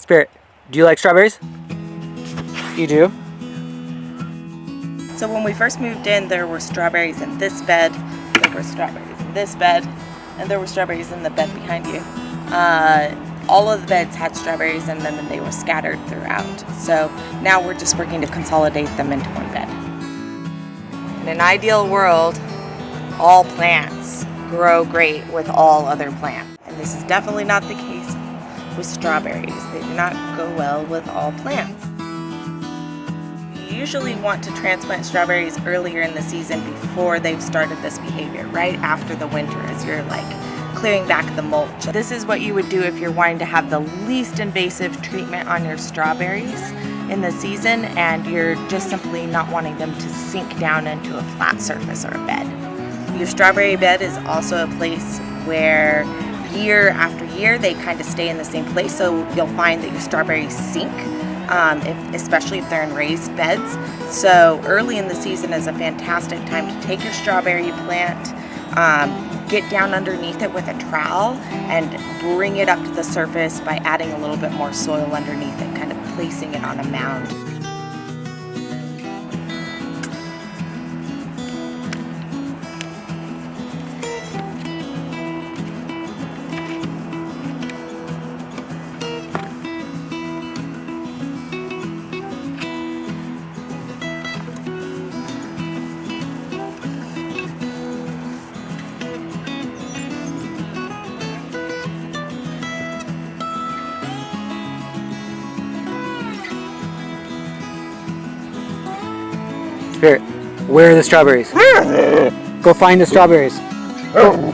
Spirit, do you like strawberries? You do? So when we first moved in, there were strawberries in this bed, there were strawberries in this bed, and there were strawberries in the bed behind you. All of the beds had strawberries in them and they were scattered throughout. So now we're just working to consolidate them into one bed. In an ideal world, all plants grow great with all other plants. And this is definitely not the case with strawberries. They do not go well with all plants. You usually want to transplant strawberries earlier in the season before they've started this behavior, right after the winter, as you're like clearing back the mulch. This is what you would do if you're wanting to have the least invasive treatment on your strawberries in the season and you're just simply not wanting them to sink down into a flat surface or a bed. Your strawberry bed is also a place where year after year they kind of stay in the same place, so you'll find that your strawberries sink, especially if they're in raised beds. So early in the season is a fantastic time to take your strawberry plant, get down underneath it with a trowel and bring it up to the surface by adding a little bit more soil underneath it, kind of placing it on a mound. Spirit, where are the strawberries? Go find the strawberries. Go.